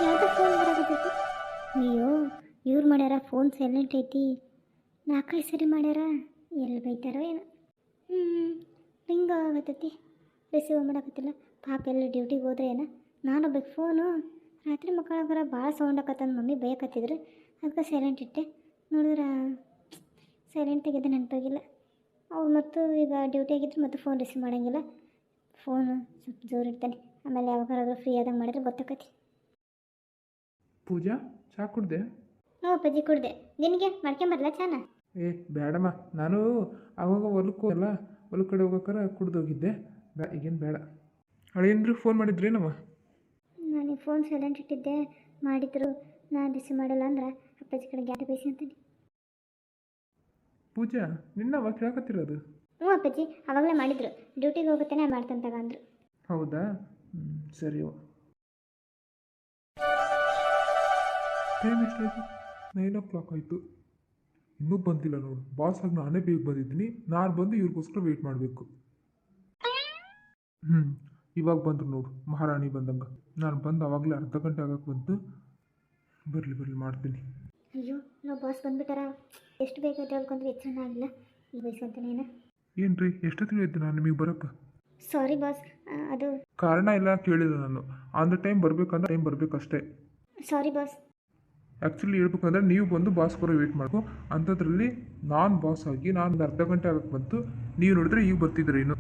ಯಾವ್ದು ಫೋನ್ ಬರಾಕತ್ತೈತಿ? ಅಯ್ಯೋ, ಇವ್ರು ಮಾಡ್ಯಾರ ಫೋನ್ ಸೈಲೆಂಟ್ ಐತಿ. ನಾಲ್ಕೈದು ಸರಿ ಮಾಡ್ಯಾರ, ಎಲ್ಲಿ ಬೈತಾರೋ ಏನೋ. ರಿಂಗ್ ಆಗತ್ತೈತಿ, ರಿಸೀವ್ ಮಾಡಕತ್ತಿಲ್ಲ. ಪಾಪ ಎಲ್ಲ ಡ್ಯೂಟಿಗೆ ಹೋದ್ರೆ ಏನೋ. ನಾನು ಬೇಕು ಫೋನು ರಾತ್ರಿ ಮಕ್ಕಳಾಗರ ಭಾಳ ಸೌಂಡ್ ಆಕತ್ತಂದು ಮಮ್ಮಿ ಬೈಯಕತ್ತಿದ್ರು, ಅದಕ್ಕೆ ಸೈಲೆಂಟ್ ಇಟ್ಟೆ. ನೋಡಿದ್ರೆ ಸೈಲೆಂಟ್ ತೆಗೆದು ನೆನಪಾಗಿಲ್ಲ. ಅವ್ರು ಮತ್ತು ಈಗ ಡ್ಯೂಟಿ ಆಗಿದ್ರೆ ಮತ್ತು ಫೋನ್ ರಿಸೀವ್ ಮಾಡೋಂಗಿಲ್ಲ. ಫೋನು ಸ್ವಲ್ಪ ಜೋರು ಇಡ್ತಾನೆ, ಆಮೇಲೆ ಯಾವಾಗಾದ್ರೂ ಫ್ರೀ ಆದಂಗೆ ಮಾಡಿದ್ರೆ ಗೊತ್ತಾಕತಿ. ಪೂಜಾ, ಚಾ ಕುಡ್ದೆ? ಹ್ಞೂ ಅಪ್ಪಾಜಿ ಕುಡ್ದೆ. ನಿನಗೆ ಮಾಡ್ಕೊಂಬರಲ್ಲ ಚಾನ? ಏ ಬೇಡಮ್ಮ, ನಾನು ಆವಾಗ ಹೊಲಕ್ಕೆ ಅಲ್ಲ, ಹೊಲ ಕಡೆ ಹೋಗೋಕ್ಕಾರ ಕುಡ್ದೋಗಿದ್ದೆ. ಈಗೇನು ಬೇಡ. ಅಳಿಯಂದ್ರು ಫೋನ್ ಮಾಡಿದ್ರೇನಮ್ಮ? ನಾನು ಫೋನ್ ಸೈಲೆಂಟ್ ಇಟ್ಟಿದ್ದೆ, ಮಾಡಿದ್ರು. ನಾನು ರಿಸೀವ್ ಮಾಡಿಲ್ಲ ಅಂದ್ರೆ ಅಪ್ಪಾಜಿ ಕಡೆ ಗ್ಯಾಟ ಬೈಸಿ ಅಂತೀನಿ. ಪೂಜಾ, ನಿನ್ನವ ಕೇಳಕತ್ತಿರೋದು? ಹ್ಞೂ ಅಪ್ಪಾಜಿ, ಆವಾಗಲೇ ಮಾಡಿದ್ರು. ಡ್ಯೂಟಿಗೆ ಹೋಗುತ್ತೇನೆ ಮಾಡ್ತಂತಾಗ ಅಂದರು. ಹೌದಾ? ಸರಿ. ಟೈಮ್ ಎಷ್ಟಾಯಿತು? 9 ಆಯಿತು, ಇನ್ನೂ ಬಂದಿಲ್ಲ ನೋಡು. ಬಾಸ್ ಆಗಿ ನಾನೇ ಬೇಗ ಬಂದಿದ್ದೀನಿ. ನಾನು ಬಂದು ಇವ್ರಿಗೋಸ್ಕರ ವೆಯ್ಟ್ ಮಾಡಬೇಕು. ಇವಾಗ ಬಂದರು ನೋಡು, ಮಹಾರಾಣಿ ಬಂದಂಗೆ. ನಾನು ಬಂದು ಆವಾಗಲೇ ಅರ್ಧ ಗಂಟೆ ಆಗಕ್ಕೆ ಬಂತು. ಬರಲಿ ಮಾಡ್ತೀನಿ. ಅಯ್ಯೋ, ನಾವು ಬಾಸ್ ಬಂದುಬಿಟ್ಟಾರ. ಎಷ್ಟು ಬೇಗ ಹೇಳ್ಕೊಂಡ್ರೆ ಹೆಚ್ಚನ ಆಗಿಲ್ಲ. ಈ ಬಯಸ್ಕೊಂತಾನೇನ? ಏನು ರೀ, ಎಷ್ಟೊತ್ತಿಗೆ ಇದ್ದೆ ನಾನು ನಿಮಗೆ ಬರೋಕ್ಕೆ? ಸಾರಿ ಬಾಸ್, ಅದು ಕಾರಣ ಇಲ್ಲ ಕೇಳಿಲ್ಲ ನಾನು. ಆನ್ ದ ಟೈಮ್ ಬರಬೇಕಂದ್ರೆ ಟೈಮ್ ಬರಬೇಕಷ್ಟೇ. Sorry boss. ಆ್ಯಕ್ಚುಲಿ ಹೇಳ್ಬೇಕಂದ್ರೆ ನೀವು ಬಂದು ಬಾಸ್ಗೋರ ವೆಯ್ಟ್ ಮಾಡ್ಕೊ. ಅಂಥದ್ರಲ್ಲಿ ನಾನು ಬಾಸ್ ಆಗಿ ನಾನು ಅರ್ಧ ಗಂಟೆ ಆಗಕ್ಕೆ ಬಂತು. ನೀವು ನೋಡಿದ್ರೆ ಈಗ ಬರ್ತಿದ್ರಿ ಇನ್ನು.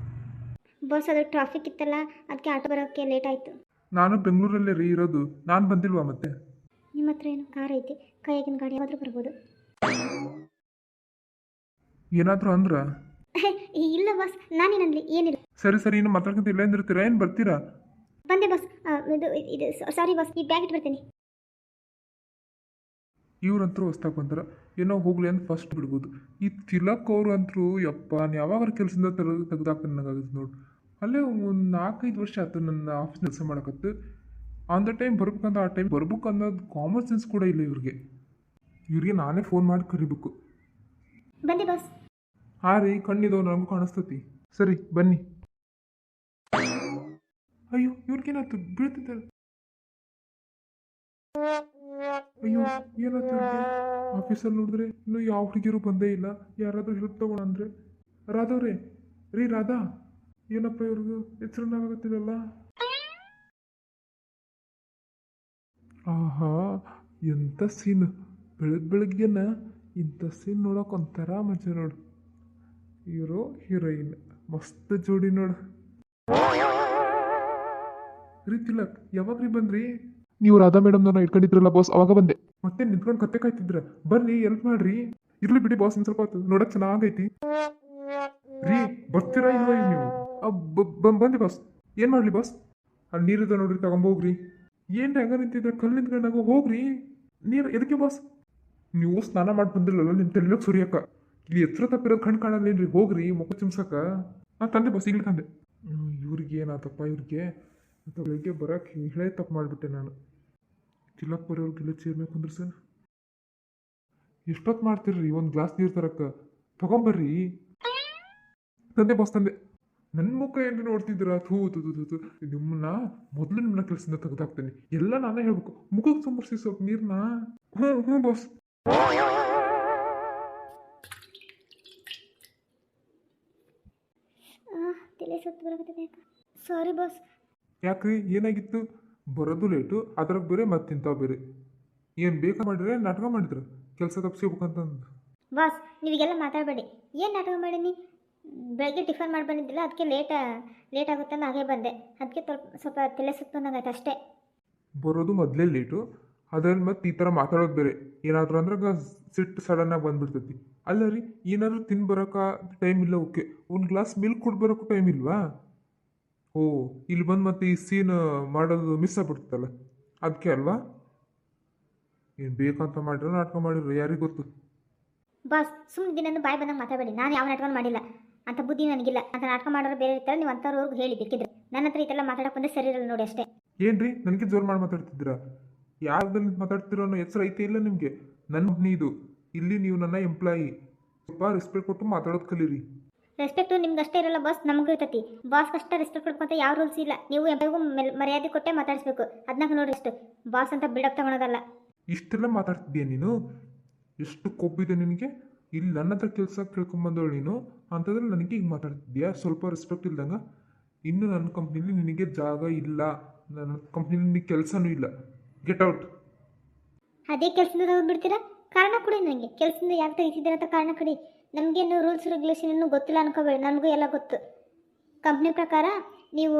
ಬಾಸ್, ಅದು ಟ್ರಾಫಿಕ್ ಇತ್ತಲ್ಲ, ಅದಕ್ಕೆ ಆಟೋ ಬರೋಕ್ಕೆ ಲೇಟ್ ಆಯಿತು. ನಾನು ಬೆಂಗಳೂರಲ್ಲೇ ರೀ ಇರೋದು. ನಾನು ಬಂದಿಲ್ವಾ ಮತ್ತೆ? ನಿಮ್ಮ ಹತ್ರ ಏನು ಕಾರ್ ಐತಿ, ಕೈಯಾಗಿನ ಗಾಡಿ ಯಾವಾದರೂ ಬರ್ಬೋದು. ಏನಾದರೂ ಅಂದ್ರ? ಇಲ್ಲ ಬಾಸ್, ನಾನೇನಂದ್ಲಿ ಏನಿಲ್ಲ. ಸರಿ, ಇನ್ನು ಮಾತಾಡ್ಕೊಂತ ಇಲ್ಲ ಅಂದಿರ್ತೀರಾ, ಏನು ಬರ್ತೀರಾ? ಬಂದೆ ಬಾಸ್. ಇದು ಸಾರಿ ಬಾಸ್, ಈ ಬ್ಯಾಗ್ ಇಟ್ಟು ಬರ್ತೀನಿ. ಇವ್ರಂತರೂ ಹೊಸ್ದಾಗಿ ಬಂದಾರ, ಏನೋ ಹೋಗ್ಲಿ ಅಂತ ಫಸ್ಟ್ ಬಿಡ್ಬೋದು. ಈ ತಿಲಕ್ ಅವ್ರು ಅಂತರೂ ಯಪ್ಪ, ನಾನು ಯಾವಾಗ ಕೆಲಸದಿಂದ ತೆಗೆದಾಕ್ತಾನೆ ನನಗಾಗುತ್ತೆ ನೋಡು. ಅಲ್ಲೇ ಒಂದು 4-5 ವರ್ಷ ಆಯ್ತು ನನ್ನ ಆಫೀಸ್ ಕೆಲಸ ಮಾಡಕತ್ತು. ಆನ್ ದ ಟೈಮ್ ಬರ್ಬೇಕಂದ್ರೆ ಆ ಟೈಮ್ ಬರ್ಬೇಕು ಅನ್ನೋದು ಕಾಮನ್ ಸೆನ್ಸ್ ಕೂಡ ಇಲ್ಲ ಇವ್ರಿಗೆ ನಾನೇ ಫೋನ್ ಮಾಡಿ ಕರಿಬೇಕು. ಬಂದೆ ಬಾಸ್. ಹಾಂ ರೀ, ಕಣ್ಣಿದವು, ನನಗೂ ಕಾಣಿಸ್ತತಿ. ಸರಿ ಬನ್ನಿ. ಅಯ್ಯೋ, ಇವ್ರಿಗೇನಾಯ್ತು? ಬೀಳ್ತಿದ್ದಾರೆ. ಅಯ್ಯೋ, ಏನಾಯ್ತು ಇವ್ರಿಗೆ? ಆಫೀಸಲ್ಲಿ ನೋಡಿದ್ರೆ ಇನ್ನೂ ಯಾವ ಹುಡುಗಿರು ಬಂದೇ ಇಲ್ಲ. ಯಾರಾದರೂ ಹೆಲ್ಪ್ ತಗೋಣ ಅಂದರೆ. ರಾಧವ್ರೆ, ರೀ ರಾಧಾ, ಏನಪ್ಪ ಇವ್ರಿಗೂ ಹೆಸರನ್ನಾಗತ್ತಿರಲ್ಲ? ಆಹಾ, ಎಂಥ ಸೀನ್! ಬೆಳಗ್ಗೆನ ಇಂಥ ಸೀನ್ ನೋಡೋಕೆ ಒಂಥರ ಮಜಾ ನೋಡು. ಹೀರೋ ಹೀರೋಯಿನ್ ಮಸ್ತ್ ಜೋಡಿ ನೋಡು. ರೀ ತಿಲಕ್, ಯಾವಾಗ ರೀ ಬಂದ್ರಿ? ನೀವು ರಾಧಾ ಮೇಡಮ್ನ ಇಟ್ಕೊಂಡಿದ್ರಲ್ಲ ಬಾಸ್, ಅವಾಗ ಬಂದೆ. ಮತ್ತೆ ನಿಂತ್ಕೊಂಡು ಕತ್ತೆ ಕಾಯ್ತಿದ್ರ. ಬರ್ರಿ, ಹೆಲ್ಪ್ ಮಾಡ್ರಿ. ಇರ್ಲಿ ಬಿಡಿ ಬಾಸ್, ಇನ್ನು ಸ್ವಲ್ಪ ಹೊತ್ತು ನೋಡಕ್ ಚೆನ್ನಾಗೈತಿ. ರೀ, ಬರ್ತೀರಾ ಇಲ್ವಾ ಈಗ ನೀವು? ಬಂದೆ ಬಾಸ್. ಏನು ಮಾಡಲಿ ಬಾಸ್? ಅಲ್ಲಿ ನೀರಿದೆ ನೋಡ್ರಿ, ತಗೊಂಬೋಗ್ರಿ. ಏನು ಹೆಂಗ ನಿಂತಿದ್ರೆ ಕಲ್ಲು ನಿಂತ್ಕೊಂಡಾಗ ಹೋಗ್ರಿ. ನೀರು ಎದಕ್ಕೆ ಬಾಸ್? ನೀವು ಸ್ನಾನ ಮಾಡಿ ಬಂದಿಲ್ಲಲ್ಲ, ನಿಮ್ಮ ತೆಲ್ಲೋಗಿ ಸುರಿಯಕ್ಕ. ಇಲ್ಲಿ ಎತ್ತರ ತಪ್ಪಿರೋದು ಕಣ್ ಕಾಣಲ್ಲೇನ್ರಿ? ಹೋಗ್ರಿ ಮುಖ ಚಿಮ್ಸಕ್ಕ. ತಂದೆ ಬಾಸ್, ಈಗಲೇ ತಂದೆ. ಇವ್ರಿಗೆ ಏನಾತಪ್ಪ ಇವ್ರಿಗೆ? ಬೆಳಗ್ಗೆ ಬರೋಕೆ ಹೇಳೇ ತಪ್ಪು ಮಾಡಿಬಿಟ್ಟೆ ನಾನು. ತಿಲಕ್ ಬರೋರ್ಗೆಲ್ಲ ಚೇರ್ಬೇಕು ಅಂದ್ರೆ ಸರ್, ಎಷ್ಟೊತ್ತು ಮಾಡ್ತೀರ್ರಿ ಒಂದು ಗ್ಲಾಸ್ ನೀರು ತರಕ್ಕೆ? ತಗೊಂಬರ್ರಿ. ತಂದೆ ಬಾಸ್, ತಂದೆ. ನನ್ನ ಮುಖ ಏನು ನೋಡ್ತಿದ್ದೀರಾ? ಥೂ, ನಿಮ್ಮನ್ನ ಮೊದಲು ನಿಮ್ಮನ್ನ ಕೆಲಸದಿಂದ ತೆಗೆದಾಕ್ತೇನೆ. ಎಲ್ಲ ನಾನೇ ಹೇಳ್ಬೇಕು. ಮುಖಕ್ಕೆ ಸಂಬರ್ಸಿ ಸ್ವಲ್ಪ ನೀರನ್ನ. ಹ್ಞೂ ಬಾಸ್. ತಲೆ ಸುತ್ತು ಬರಕತ್ತಿದೆ. Sorry boss. ಯಾಕ್ರಿ, ಏನಾಗಿತ್ತು? ಬರೋದು ಲೇಟು, ಅದ್ರಾಗ ಬೇರೆ ಮತ್ತಿಂತಾವ್ ಬೇರೆ. ಏನು ಬೇಕಾ ಮಾಡಿದ್ರೆ ನಾಟಕ ಮಾಡಿದ್ರ ಕೆಲಸ ತಪ್ಪಿಸ್ಬೇಕಂತಂದು? ಬಾಸ್, ನೀವಿಗೆಲ್ಲ ಮಾತಾಡಬೇಡಿ. ಏನು ನಾಟಕ ಮಾಡೀನಿ? ಬೆಳಗ್ಗೆ ಟಿಫನ್ ಮಾಡಿ ಬಂದಿದ್ದಿಲ್ಲ, ಅದಕ್ಕೆ ಲೇಟ್ ಆಗುತ್ತಂದು ಹಾಗೆ ಬಂದೆ. ಅದಕ್ಕೆ ಸ್ವಲ್ಪ ತಲೆ ಸುತ್ತು ನಂಗಾಯ್ತು ಅಷ್ಟೇ. ಬರೋದು ಮೊದಲೇ ಲೇಟು, ಅದ್ರಲ್ಲಿ ಮತ್ತೆ ಈ ಥರ ಮಾತಾಡೋದು ಬೇರೆ. ಏನಾದರೂ ಅಂದ್ರೆ ಸಿಟ್ಟು ಸಡನ್ನಾಗಿ ಬಂದ್ಬಿಡ್ತೈತಿ. ಅಲ್ಲ ರೀ, ಏನಾದರೂ ತಿಂದು ಬರೋಕೆ ಟೈಮ್ ಇಲ್ಲ, ಓಕೆ. ಒಂದು ಗ್ಲಾಸ್ ಮಿಲ್ಕ್ ಕೊಟ್ಟು ಬರೋಕ್ಕೂ ಟೈಮ್ ಇಲ್ವಾ? ಓ, ಇಲ್ಲಿ ಬಂದು ಮತ್ತೆ ಈ ಸೀನ್ ಮಾಡೋದು ಮಿಸ್ ಆಗ್ಬಿಡ್ತಲ್ಲ, ಅದಕ್ಕೆ ಅಲ್ವಾ? ಏನು ಬೇಕಂತ ಮಾಡಿರೋ ನಾಟಕ ಮಾಡಿರೋ ಯಾರಿಗೆ ಗೊತ್ತು? ಬಾಸ್, ಸುಮ್ಮನೆ ದಿನ ಬಾಯ್ ಬಂದಂಗೆ ಮಾತಾಡಬೇಡಿ. ನಾನು ಯಾವ ನಾಟಕ ಮಾಡಿಲ್ಲ, ಅಂತ ಬುದ್ಧಿ ನನಗಿಲ್ಲ. ಅಂತ ನಾಟಕ ಮಾಡೋರು ಬೇರೆ ಇರ್ತಾರೆ, ನೀವು ಅಂಥವ್ರವ್ರಿಗೆ ಹೇಳಿ ಬೇಕಿದ್ರೆ. ನನ್ನ ಹತ್ರ ಈ ಥರ ಮಾತಾಡಕ್ಕೆ ಬಂದರೆ ಸರಿ ಇರಲ್ಲ ನೋಡಿ ಅಷ್ಟೇ. ಏನ್ರಿ, ನನಗೆ ಜೋರು ಮಾಡಿ ಮಾತಾಡ್ತಿದ್ದೀರಾ? ಯಾವ್ದಲ್ಲಿ ಮಾತಾಡ್ತಿರೋ ಅನ್ನೋ ಹೆಸರು ಐತೆ ಇಲ್ಲ ನಿಮಗೆ? ನನ್ನ ಇದು ಇಲ್ಲಿ ನೀವು ನನ್ನ ಎಂಪ್ಲಾಯಿ. ಸ್ವಲ್ಪ ರೆಸ್ಪೆಕ್ಟ್ ಕೊಟ್ಟು ಮಾತಾಡೋದು ಕಲೀರಿ. ರೆಸ್ಪೆಕ್ಟು ನಿಮ್ಗೆ ಅಷ್ಟೇ ಇರಲ್ಲ ಬಾಸ್, ನಮಗೂ ಇರ್ತೈತಿ. ಬಾಸ್ಗೆ ಅಷ್ಟೇ ರೆಸ್ಪೆಕ್ಟ್ ಕೊಡ್ಕೊಂತ ಯಾವ ರೂಲ್ಸ್ ಇಲ್ಲ. ನೀವು ಎಲ್ಲರಿಗೂ ಮರ್ಯಾದೆ ಕೊಟ್ಟೆ ಮಾತಾಡಿಸ್ಬೇಕು. ಅದನ್ನ ನೋಡ್ರಿ ಅಷ್ಟು ಬಾಸ್ ಅಂತ ಬಿಡಪ್ ತಗೊಳೋದಲ್ಲ. ಇಷ್ಟೆಲ್ಲ ಮಾತಾಡ್ತಿದ್ದೀಯ ನೀನು? ಎಷ್ಟು ಕೊಬ್ಬಿದೆ ನಿನಗೆ? ಇಲ್ಲಿ ನನ್ನ ಹತ್ರ ಕೆಲಸ ಕೇಳ್ಕೊಂಬಂದವಳು ನೀನು ಅಂತಂದ್ರೆ ನನಗೆ ಈಗ ಮಾತಾಡ್ತಿದ್ಯಾ? ಸ್ವಲ್ಪ ರೆಸ್ಪೆಕ್ಟ್ ಇಲ್ದಂಗ. ಇನ್ನು ನನ್ನ ಕಂಪ್ನಿಲಿ ನಿನಗೆ ಜಾಗ ಇಲ್ಲ, ನನ್ನ ಕಂಪ್ನಿಲಿ ನಿನಗೆ ಕೆಲಸನೂ ಇಲ್ಲ. Get out. ಅದೇ ಕೆಲಸದಿಂದ ಹೋಗ್ಬಿಡ್ತೀರಾ? ಕಾರಣ ಕೊಡಿ ನನಗೆ, ಕೆಲಸದಿಂದ ಯಾಕೆ ತೆಗಿತಿದ್ದೀರ ಅಂತ ಕಾರಣ ಕೊಡಿ. ನಮಗೇನು ರೂಲ್ಸ್ ರೆಗ್ಯುಲೇಷನ್ ಇನ್ನೂ ಗೊತ್ತಿಲ್ಲ ಅನ್ಕೋಬೇಡಿ, ನನಗೂ ಎಲ್ಲ ಗೊತ್ತು. ಕಂಪ್ನಿ ಪ್ರಕಾರ ನೀವು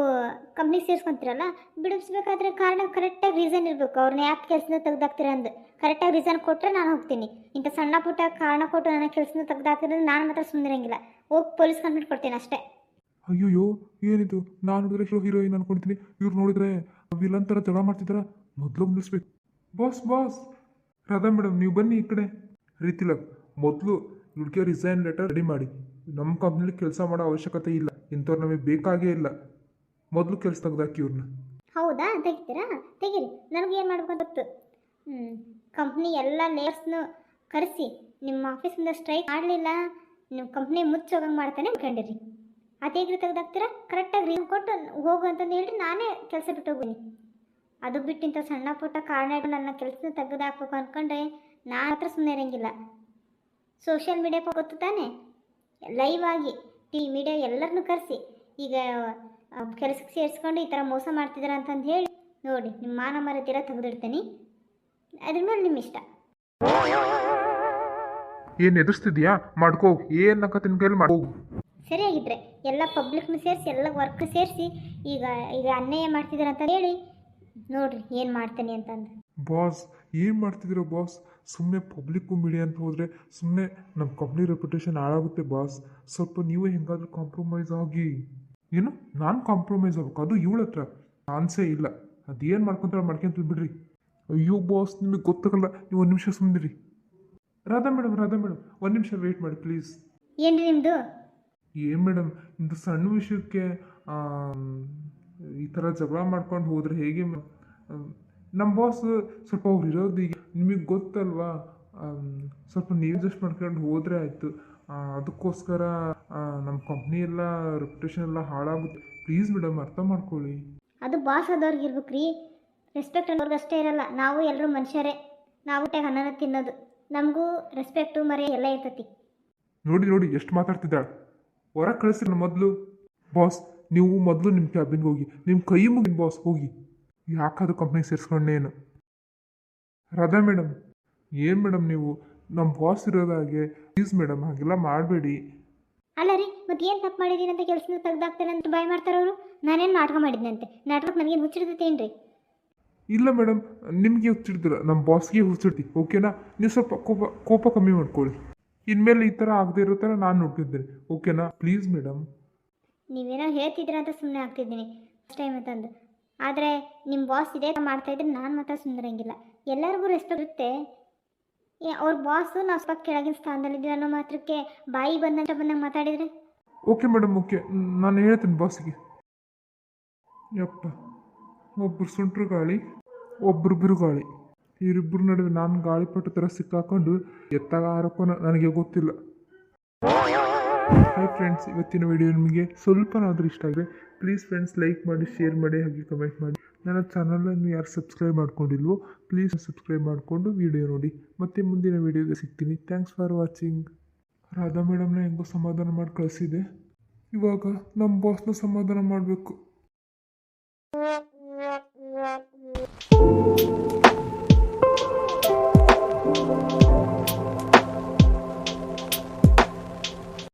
ಕಂಪ್ನಿ ಸೇರಿಸ್ಕೊಂತೀರಲ್ಲ, ಬಿಡಿಸ್ಬೇಕಾದ್ರೆ ಕಾರಣ ಕರೆಕ್ಟಾಗಿ ರೀಸನ್ ಇರಬೇಕು. ಅವ್ರನ್ನ ಯಾಕೆ ಕೆಲಸದಿಂದ ತೆಗ್ದಾಕ್ತೀರ ಅಂದು ಕರೆಕ್ಟಾಗಿ ರೀಸನ್ ಕೊಟ್ಟರೆ ನಾನು ಹೋಗ್ತೀನಿ. ಇಂಥ ಸಣ್ಣ ಪುಟ್ಟ ಕಾರಣ ಕೊಟ್ಟು ನನ್ನ ಕೆಲಸದಿಂದ ತೆಗ್ದಾಕಿರೋದು ನಾನು ಮಾತ್ರ ಸುಮ್ಮನಿರಂಗಿಲ್ಲ. ಹೋಗಿ ಪೊಲೀಸ್ ಕಂಪ್ಲೇಂಟ್ ಕೊಡ್ತೀನಿ ಅಷ್ಟೇ. ಅಯ್ಯೋಯ್ಯೋ, ಏನಿದು? ನಾನು ನೋಡಿದ್ರೆ ಹೀರೋಯಿನ್ ಅನ್ಕೊಂಡಿದ್ದೀನಿ, ಇವ್ರು ನೋಡಿದ್ರೆ ವಿಲನ್ ಥರ ಜಗಳ ಮಾಡ್ತಿದ್ದಾರ. ಮೊದಲು ನಿಲ್ಲಿಸ್ಬೇಕು. ಬಾಸ್ ರಾಧಾ ಮೇಡಮ್, ನೀವು ಬನ್ನಿ ಈ ಕಡೆ. ರೀತಿಲಕ್, ಮೊದಲು ಇವ್ರಿಗೆ ರಿಸೈನ್ ಲೆಟರ್ ರೆಡಿ ಮಾಡಿ. ನಮ್ಮ ಕಂಪ್ನಿಲಿ ಕೆಲಸ ಮಾಡೋ ಅವಶ್ಯಕತೆ ಇಲ್ಲ, ಇಂಥವ್ರು ನಮಗೆ ಬೇಕಾಗೇ ಇಲ್ಲ. ಮೊದಲು ಕೆಲಸ ತೆಗ್ದಾಕಿ ಇವ್ರನ್ನ. ಹೌದಾ, ತೆಗಿತೀರಾ? ತೆಗೀರಿ, ನನಗೂ ಏನು ಮಾಡ್ಬೇಕು ಗೊತ್ತು. ಕಂಪ್ನಿ ಎಲ್ಲ ಲೇಯರ್ಸ್ನು ಕರೆಸಿ ನಿಮ್ಮ ಆಫೀಸಿಂದ ಸ್ಟ್ರೈಕ್ ಮಾಡಲಿಲ್ಲ, ನೀವು ಕಂಪ್ನಿ ಮುಚ್ಚೋಗಂಗೆ ಮಾಡ್ತಾನೆ ಅನ್ಕೊಂಡಿರಿ. ಅದೇಗ್ರಿ ತೆಗ್ದಾಕ್ತೀರಾ? ಕರೆಕ್ಟಾಗಿ ರೀಸನ್ ಕೊಟ್ಟು ಹೋಗು ಅಂತಂದು ಹೇಳಿ ನಾನೇ ಕೆಲಸ ಬಿಟ್ಟು ಹೋಗ್ತೀನಿ. ಅದು ಬಿಟ್ಟು ಇಂಥ ಸಣ್ಣ ಪುಟ್ಟ ಕಾರಣ ಇಟ್ಟು ನನ್ನ ಕೆಲಸ ತೆಗೆದಾಕ್ಬೇಕು ಅಂದ್ಕೊಂಡ್ರೆ ನಾನು ಹತ್ರ ಸುಮ್ಮನೆ ಇರೋಂಗಿಲ್ಲ. ಸೋಷಿಯಲ್ ಮೀಡಿಯಾ ಗೊತ್ತು ತಾನೆ, ಲೈವ್ ಆಗಿ ಮೀಡಿಯಾ ಎಲ್ಲರನ್ನೂ ಕರೆಸಿ ಈಗ ಕೆಲಸಕ್ಕೆ ಸೇರಿಸ್ಕೊಂಡು ಈ ಥರ ಮೋಸ ಮಾಡ್ತಿದ್ದಾರೆ ಅಂತಂದು ಹೇಳಿ ನೋಡಿ, ನಿಮ್ಮ ಮಾನ ಮರ್ಯಾದೆ ತೆಗೆದಿಡ್ತೀನಿ. ಅದ್ರ ಮೇಲೆ ನಿಮ್ಮ ಇಷ್ಟ. ಏನು ಎದುರಿಸ್ತಿದ್ಯಾ? ಮಾಡ್ಕೋ, ಏನಕ್ಕ ತಿನ್ನ ಕೈಲಿ ಮಾಡ್ಕೋ. ಸರಿಯಾಗಿದ್ರೆ ಎಲ್ಲ ಪಬ್ಲಿಕ್ನು ಸೇರಿಸಿ ಎಲ್ಲ ವರ್ಕ್ ಸೇರಿಸಿ ಈಗ ಅನ್ಯಾಯ ಮಾಡ್ತಿದ್ದಾರೆ ಅಂತ ಹೇಳಿ ನೋಡ್ರಿ ಏನು ಮಾಡ್ತೀನಿ ಅಂತಂದು. ಬಾಸ್, ಏನು ಮಾಡ್ತಿದ್ದೀರ ಬಾಸ್? ಸುಮ್ಮನೆ ಪಬ್ಲಿಕ್ಕು ಮೀಡಿಯಾ ಅಂತ ಹೋದರೆ ಸುಮ್ಮನೆ ನಮ್ಮ ಕಂಪ್ನಿ ರೆಪ್ಯುಟೇಷನ್ ಹಾಳಾಗುತ್ತೆ ಬಾಸ್. ಸ್ವಲ್ಪ ನೀವೇ ಹೆಂಗಾದ್ರೂ ಕಾಂಪ್ರಮೈಸ್ ಆಗಿ. ಏನು ನಾನು ಕಾಂಪ್ರಮೈಸ್ ಆಗ್ಬೇಕು? ಅದು ಇವಳ ಹತ್ರ ಚಾನ್ಸೇ ಇಲ್ಲ. ಅದೇನು ಮಾಡ್ಕೊಂತಾಳೆ ಮಾಡ್ಕೊಂತ ಬಿಡ್ರಿ. ಅಯ್ಯೋ ಬಾಸ್, ನಿಮಗೆ ಗೊತ್ತಾಗಲ್ಲ. ನೀವು ಒಂದು ನಿಮಿಷ ಸುಮ್ಮನಿರಿ. ರಾಧಾ ಮೇಡಮ್, ಒಂದು ನಿಮಿಷ ವೆಯ್ಟ್ ಮಾಡಿ ಪ್ಲೀಸ್. ಏನ್ರಿ ನಿಮ್ಮದು? ಏನು ಮೇಡಮ್, ಇಂಥ ಸಣ್ಣ ವಿಷಯಕ್ಕೆ ಈ ಥರ ಜಗಳ ಮಾಡ್ಕೊಂಡು ಹೋದರೆ ಹೇಗೆ? ನಮ್ಮ ಬಾಸ್ ಸ್ವಲ್ಪ ಅವ್ರು ಇರೋದು ಈಗ ನಿಮಗೆ ಗೊತ್ತಲ್ವಾ, ಸ್ವಲ್ಪ ನೀವು ಜಸ್ಟ್ ಮಾಡ್ಕೊಂಡು ಹೋದರೆ ಆಯಿತು. ಅದಕ್ಕೋಸ್ಕರ ನಮ್ಮ ಕಂಪ್ನಿ ಎಲ್ಲ ರೆಪ್ಯುಟೇಷನ್ ಎಲ್ಲ ಹಾಳಾಗುತ್ತೆ. ಪ್ಲೀಸ್ ಮೇಡಮ್, ಅರ್ಥ ಮಾಡ್ಕೊಳ್ಳಿ. ಅದು ಬಾಸ್ ಆದವ್ರಿಗೆ ಇರ್ಬೇಕು ರೀ. ರೆಸ್ಪೆಕ್ಟ್ ಅನ್ನೋರ್ಗೆ ಅಷ್ಟೇ ಇರಲ್ಲ. ನಾವು ಎಲ್ಲರೂ ಮನುಷ್ಯರೇ, ನಾವು ಊಟ ಅನ್ನನ ತಿನ್ನೋದು, ನಮಗೂ ರೆಸ್ಪೆಕ್ಟು ಮರೆ ಎಲ್ಲ ಇರ್ತೈತಿ. ನೋಡಿ ಎಷ್ಟು ಮಾತಾಡ್ತಿದ್ದಾಳೆ. ಹೊರಗೆ ಕಳಿಸ್ರಿ ಮೊದಲು. ಬಾಸ್, ನೀವು ಮೊದಲು ನಿಮ್ಮ ಕ್ಯಾಬಿನ್ಗೆ ಹೋಗಿ, ನಿಮ್ಮ ಕೈ ಮುಗಿನ ಬಾಸ್ ಹೋಗಿ. ಯಾಕಾದ್ರೂ ಕಂಪ್ನಿಗೆ ಸೇರಿಸ್ಕೊಂಡೇನು? ರಾಧಾ ಮೇಡಮ್, ಏನು ಮೇಡಮ್ ನೀವು ನಮ್ಮ ಬಾಸ್ ಇರೋದಾಗೆ, ಪ್ಲೀಸ್ ಮೇಡಮ್ ಹಾಗೆಲ್ಲ ಮಾಡಬೇಡಿ. ಅಲ್ಲ ರೀ, ಮತ್ತೆ ಏನು ತಪ್ಪು ಮಾಡಿದ್ದೀನಿ ಅಂತ ಕೆಲಸದಿಂದ ತೆಗ್ದಾಕ್ತೇನೆ ಅಂತ ಬಾಯ್ ಮಾಡ್ತಾರವರು. ನಾನೇನು ನಾಟಕ ಮಾಡಿದ್ನಂತೆ? ನಾಟಕಕ್ಕೆ ನನಗೇನು ಹುಚ್ಚಿಡ್ತೈತೇನು ರೀ? ಇಲ್ಲ ಮೇಡಮ್, ನಿಮಗೆ ಹುಚ್ಚಿಡ್ತೀರ, ನಮ್ಮ ಬಾಸ್ಗೆ ಹುಚ್ಚಿಡ್ತಿ. ಓಕೆನಾ? ನೀವು ಸ್ವಲ್ಪ ಕೋಪ ಕಮ್ಮಿ ಮಾಡ್ಕೊಳ್ಳಿ. ಇನ್ಮೇಲೆ ಈ ಥರ ಆಗದೆ ಇರೋ ಥರ ನಾನು ನೋಡ್ತಿದ್ದೇನೆ. ಓಕೆನಾ? Please madam. ನೀವೇನೋ ಹೇಳ್ತಿದ್ದೀರ ಅಂತ ಸುಮ್ಮನೆ ಆಗ್ತಿದ್ದೀನಿ ಫಸ್ಟ್ ಟೈಮ್ ಅಂತಂದು. ಆದರೆ ನಿಮ್ಮ ಬಾಸ್ ಇದೇ ಮಾಡ್ತಾಯಿದ್ರೆ ನಾನು ಮಾತ್ರ ಸುಂದರಂಗಿಲ್ಲ. ಎಲ್ಲರಿಗೂ ರೆಸ್ಪೆಕ್ಟ್ ಇರುತ್ತೆ. ಅವ್ರ ಬಾಸು ನಾವು ಸ್ವಲ್ಪ ಕೆಳಗಿನ ಸ್ಥಾನದಲ್ಲಿದ್ದೀವಿ ಅನ್ನೋ ಮಾತ್ರಕ್ಕೆ ಬಾಯಿ ಬಂದಂಗೆ ಮಾತಾಡಿದರೆ. ಓಕೆ ಮೇಡಮ್, ಓಕೆ, ನಾನು ಹೇಳ್ತೀನಿ ಬಾಸಿಗೆ. ಯಪ್ಪ, ಒಬ್ಬರು ಸುಂಟ್ರು ಗಾಳಿ, ಒಬ್ಬರು ಬಿರುಗಾಳಿ. ಇವರಿಬ್ಬರು ನಡುವೆ ನಾನು ಗಾಳಿಪಟ ಥರ ಸಿಕ್ಕಾಕೊಂಡು ಎತ್ತಾಗ ಹಾರಕೋನ ನನಗೆ ಗೊತ್ತಿಲ್ಲ. ಹಾಯ್ ಫ್ರೆಂಡ್ಸ್, ಇವತ್ತಿನ ವಿಡಿಯೋ ನಿಮಗೆ ಸ್ವಲ್ಪನಾದರೂ ಇಷ್ಟ ಆಗಿದೆ ಪ್ಲೀಸ್ ಫ್ರೆಂಡ್ಸ್ ಲೈಕ್ ಮಾಡಿ, ಶೇರ್ ಮಾಡಿ, ಹಾಗೆ ಕಮೆಂಟ್ ಮಾಡಿ. ನನ್ನ ಚಾನಲನ್ನು ಯಾರು ಸಬ್ಸ್ಕ್ರೈಬ್ ಮಾಡ್ಕೊಂಡಿಲ್ವೋ ಪ್ಲೀಸ್ ಸಬ್ಸ್ಕ್ರೈಬ್ ಮಾಡಿಕೊಂಡು ವಿಡಿಯೋ ನೋಡಿ. ಮತ್ತೆ ಮುಂದಿನ ವಿಡಿಯೋಗೆ ಸಿಗ್ತೀನಿ. Thanks for watching. ರಾಧಾ ಮೇಡಮ್ನ ಹೆಂಗೋ ಸಮಾಧಾನ ಮಾಡಿ ಕಳಿಸಿದೆ. ಇವಾಗ ನಮ್ಮ ಬಾಸ್ನ ಸಮಾಧಾನ ಮಾಡಬೇಕು.